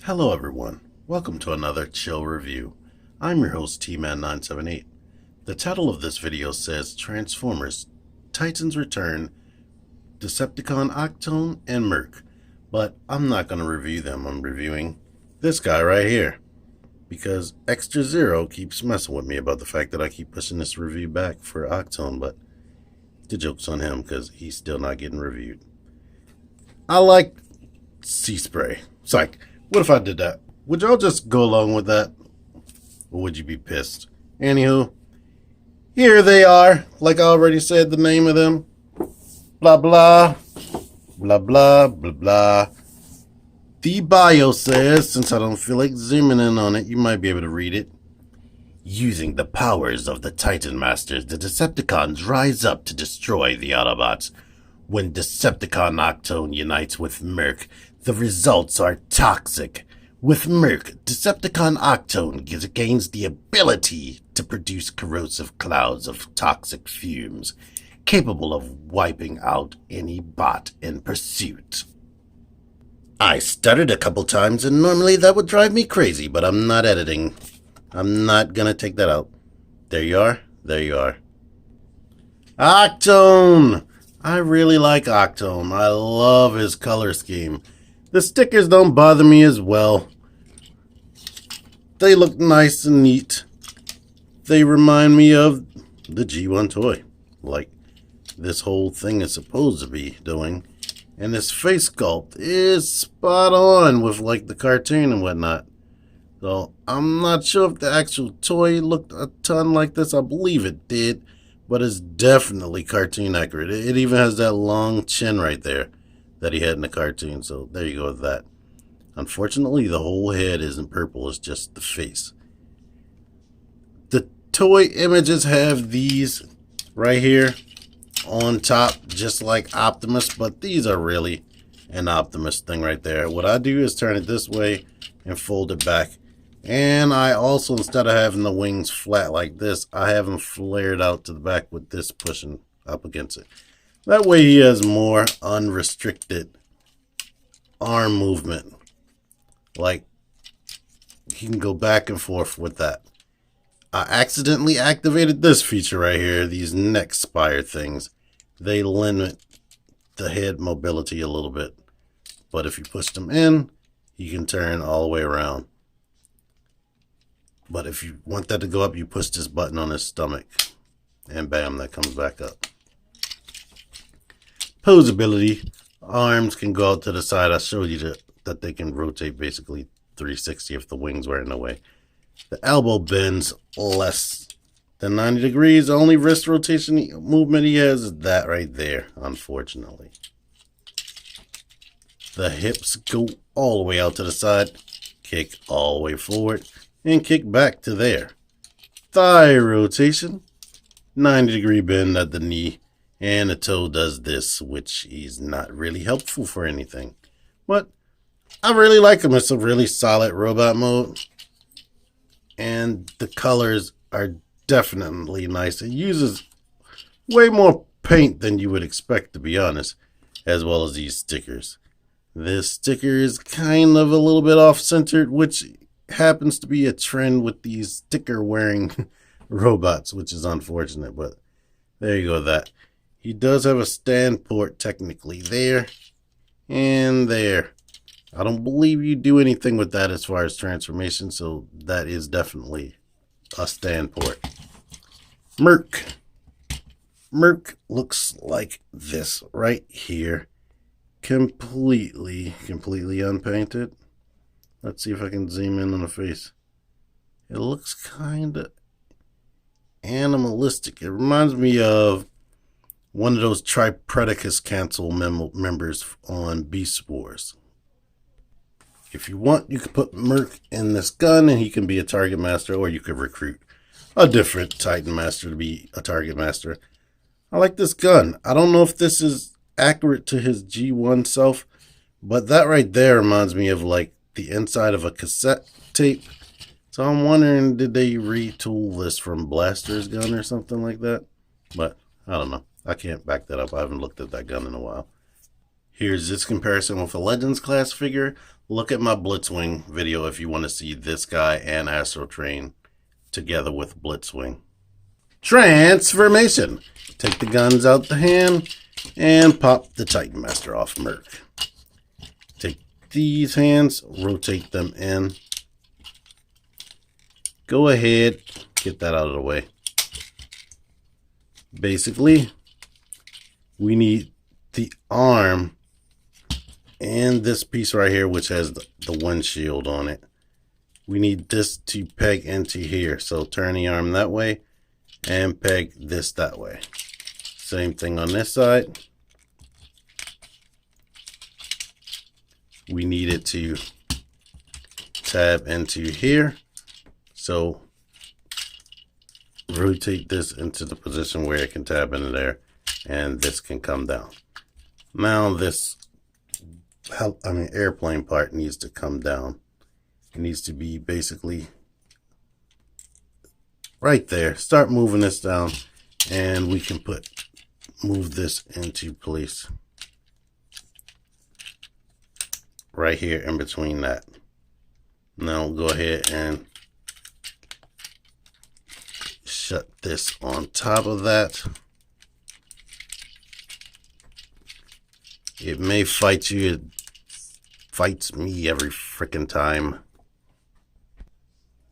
Hello everyone, welcome to another chill review. I'm your host T-Man978. The title of this video says Transformers, Titans Return, Decepticon Octone, and Murk. But I'm not going to review them, I'm reviewing this guy right here. Because Extra Zero keeps messing with me about the fact that I keep pushing this review back for Octone, but the joke's on him because he's still not getting reviewed. I like Sea Spray. Psych. What if I did that? Would y'all just go along with that? Or would you be pissed? Anywho, here they are. Like I already said the name of them. Blah, blah. Blah, blah, blah, blah. The bio says, since I don't feel like zooming in on it, you might be able to read it. Using the powers of the Titan Masters, the Decepticons rise up to destroy the Autobots. When Decepticon Octone unites with Murk, the results are toxic. With Murk, Decepticon Octone gains the ability to produce corrosive clouds of toxic fumes, capable of wiping out any bot in pursuit. I stuttered a couple times, and normally that would drive me crazy, but I'm not editing. I'm not gonna take that out. There you are. There you are. Octone! I really like Octone. I love his color scheme. The stickers don't bother me as well. They look nice and neat. They remind me of the G1 toy, like this whole thing is supposed to be doing. And his face sculpt is spot on with like the cartoon and whatnot. So I'm not sure if the actual toy looked a ton like this. I believe it did, but it's definitely cartoon accurate. It even has that long chin right there that he had in the cartoon. So there you go with that. Unfortunately, the whole head isn't purple. It's just the face. The toy images have these right here on top, just like Optimus, but these are really an Optimus thing right there. What I do is turn it this way and fold it back. And I also, instead of having the wings flat like this, I have them flared out to the back with this pushing up against it. That way he has more unrestricted arm movement. Like, he can go back and forth with that. I accidentally activated this feature right here, these neck spire things. They limit the head mobility a little bit. But if you push them in, you can turn all the way around. But if you want that to go up, you push this button on his stomach. And bam, that comes back up. Posability. Arms can go out to the side. I showed you that they can rotate basically 360 if the wings were in the way. The elbow bends less than 90 degrees. The only wrist rotation movement he has is that right there, unfortunately. The hips go all the way out to the side. Kick all the way forward. And kick back to there. Thigh rotation, 90-degree bend at the knee, and the toe does this, which is not really helpful for anything. But I really like him. It's a really solid robot mode, and the colors are definitely nice. It uses way more paint than you would expect, to be honest, as well as these stickers. This sticker is kind of a little bit off-centered, which happens to be a trend with these sticker wearing robots, which is unfortunate, but there you go with that. He does have a stand port technically there and there. I don't believe you do anything with that as far as transformation, so that is definitely a stand port. Murk looks like this right here, completely unpainted. Let's see if I can zoom in on the face. It looks kind of animalistic. It reminds me of one of those Tripredacus Council members on Beast Wars. If you want, you could put Murk in this gun and he can be a target master, or you could recruit a different Titan master to be a target master. I like this gun. I don't know if this is accurate to his G1 self, but that right there reminds me of like the inside of a cassette tape. So I'm wondering, did they retool this from Blaster's gun or something like that? But I don't know. I can't back that up. I haven't looked at that gun in a while. Here's this comparison with a Legends class figure. look at my Blitzwing video if you want to see this guy and Astro Train together with Blitzwing. Transformation. Take the guns out the hand and pop the Titan Master off Murk. Take these hands, rotate them in. Go ahead, get that out of the way. Basically, we need the arm and this piece right here, which has the windshield on it. We need this to peg into here. So turn the arm that way and peg this that way. Same thing on this side. We need it to tab into here. So rotate this into the position where it can tab into there, and this can come down. Now this airplane part needs to come down. It needs to be basically right there. Start moving this down, and we can move this into place right here in between that. Now go ahead and shut this on top of that. It may fight you. It fights me every freaking time.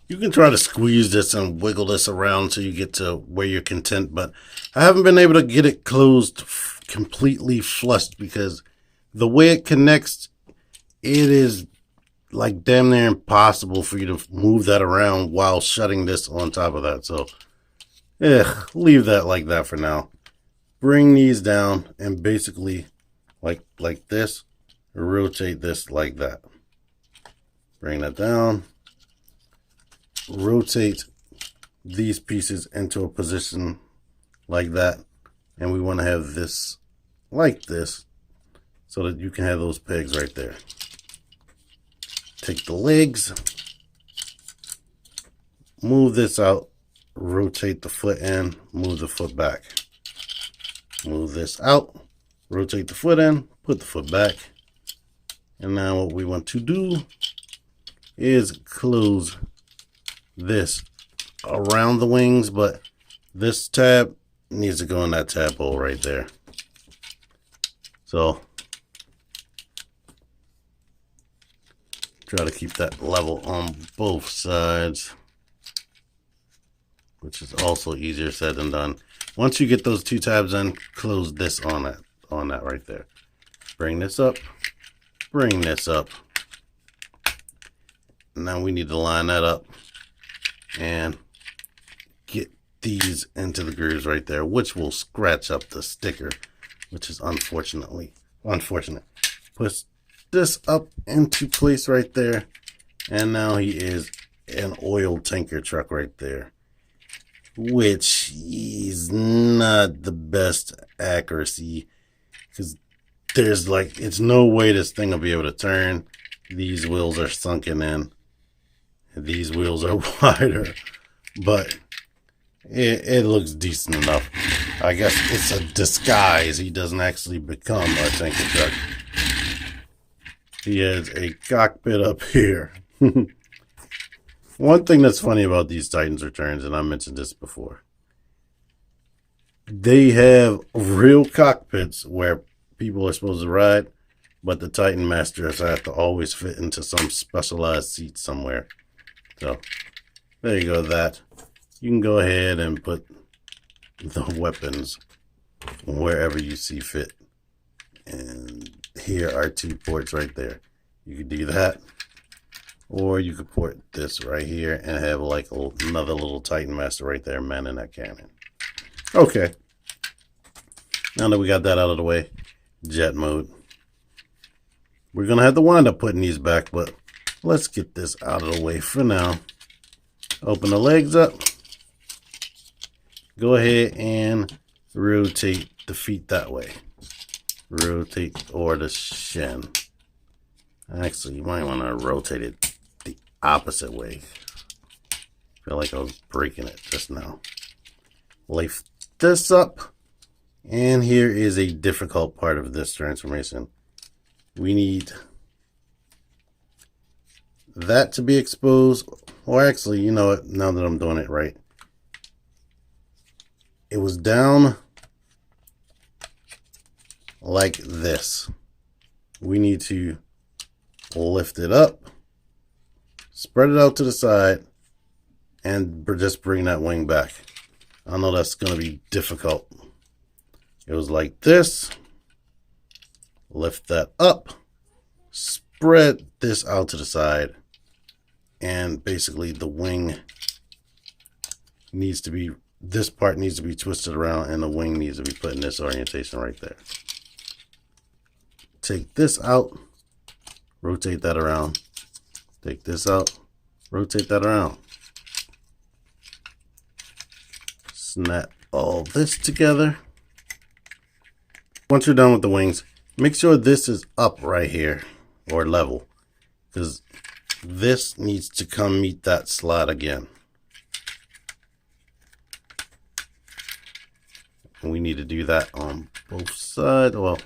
You can try to squeeze this and wiggle this around till you get to where you're content, but I haven't been able to get it closed completely flushed because the way it connects, it is like damn near impossible for you to move that around while shutting this on top of that. So leave that like that for now. Bring these down and basically like this, rotate this like that. Bring that down. Rotate these pieces into a position like that, and we want to have this like this so that you can have those pegs right there. Take the legs, move this out, rotate the foot in, move the foot back. Move this out, rotate the foot in, put the foot back. And now what we want to do is close this around the wings, but this tab needs to go in that tab hole right there. So try to keep that level on both sides, which is also easier said than done. Once you get those two tabs in, close this on that right there. Bring this up, bring this up. Now we need to line that up and get these into the grooves right there, which will scratch up the sticker, which is unfortunate. Push this up into place right there, and now he is an oil tanker truck right there, which is not the best accuracy because there's it's no way this thing will be able to turn. These wheels are sunken in. These wheels are wider, but it looks decent enough. I guess it's a disguise. He doesn't actually become a tanker truck. He has a cockpit up here. One thing that's funny about these Titans returns, and I mentioned this before, they have real cockpits where people are supposed to ride, but the Titan Masters have to always fit into some specialized seat somewhere. So there you go. That you can go ahead and put the weapons wherever you see fit, and here are two ports right there. You could do that, or you could port this right here and have another little Titan Master right there manning that cannon. Okay, now that we got that out of the way, jet mode. We're gonna have to wind up putting these back, but let's get this out of the way for now. Open the legs up. Go ahead and rotate the feet that way. Rotate, or the shin. Actually, you might want to rotate it the opposite way. I feel like I was breaking it just now. Lift this up. And here is a difficult part of this transformation. We need that to be exposed. Or actually, you know what, now that I'm doing it right, it was down like this. We need to lift it up, spread it out to the side, and just bring that wing back. I know that's going to be difficult. It was like this. Lift that up, spread this out to the side, and basically the wing needs to be, this part needs to be twisted around, and the wing needs to be put in this orientation right there. Take this out, rotate that around. Take this out, rotate that around. Snap all this together. Once you're done with the wings, make sure this is up right here, or level, because this needs to come meet that slot again. And we need to do that on both sides. Well,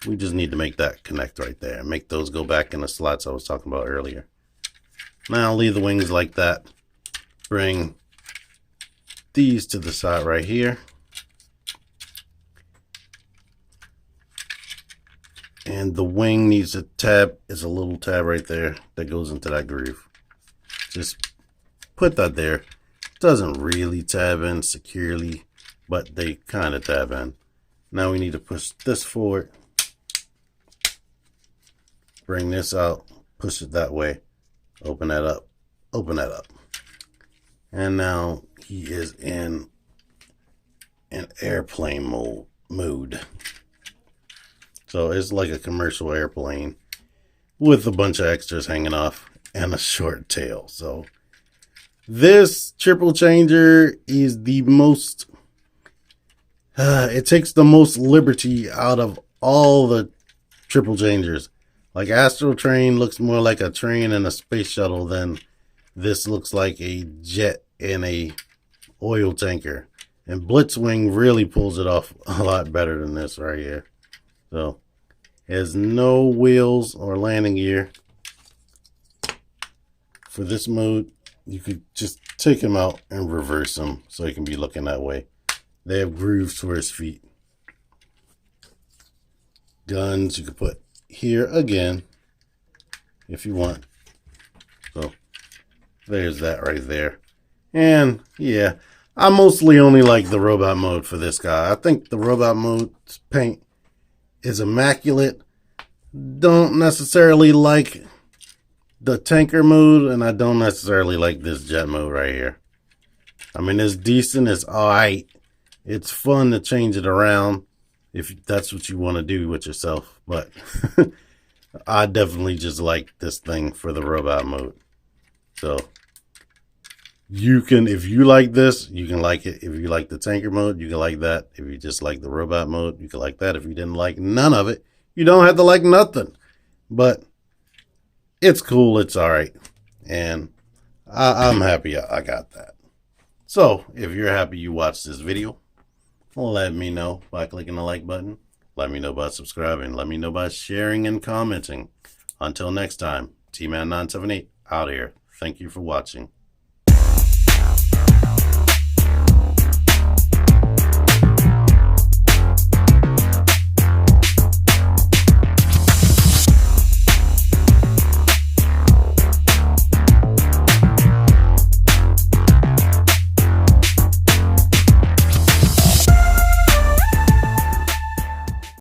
we just need to make that connect right there. Make those go back in the slots I was talking about earlier. Now I'll leave the wings like that. Bring these to the side right here. And the wing needs a tab. It's a little tab right there that goes into that groove. Just put that there. Doesn't really tab in securely, but they kind of tab in. Now we need to push this forward. Bring this out. Push it that way. Open that up. Open that up. And now he is in an airplane mode. So it's like a commercial airplane with a bunch of extras hanging off and a short tail. So this triple changer is the most, it takes the most liberty out of all the triple changers. Like Astro Train looks more like a train and a space shuttle than this looks like a jet and a oil tanker. And Blitzwing really pulls it off a lot better than this right here. So it has no wheels or landing gear. For this mode, you could just take him out and reverse him so he can be looking that way. They have grooves for his feet. Guns you could put here again if you want. So there's that right there. And yeah, I mostly only like the robot mode for this guy. I think the robot mode paint is immaculate. Don't necessarily like the tanker mode, and I don't necessarily like this jet mode right here. I mean, it's decent, it's alright. It's fun to change it around if that's what you want to do with yourself, but I definitely just like this thing for the robot mode. So you can, if you like this, you can like it. If you like the tanker mode, you can like that. If you just like the robot mode, you can like that. If you didn't like none of it, you don't have to like nothing. But it's cool. It's all right. And I'm happy I got that. So if you're happy you watched this video, let me know by clicking the like button. Let me know by subscribing. Let me know by sharing and commenting. Until next time, T-Man 978 out here. Thank you for watching.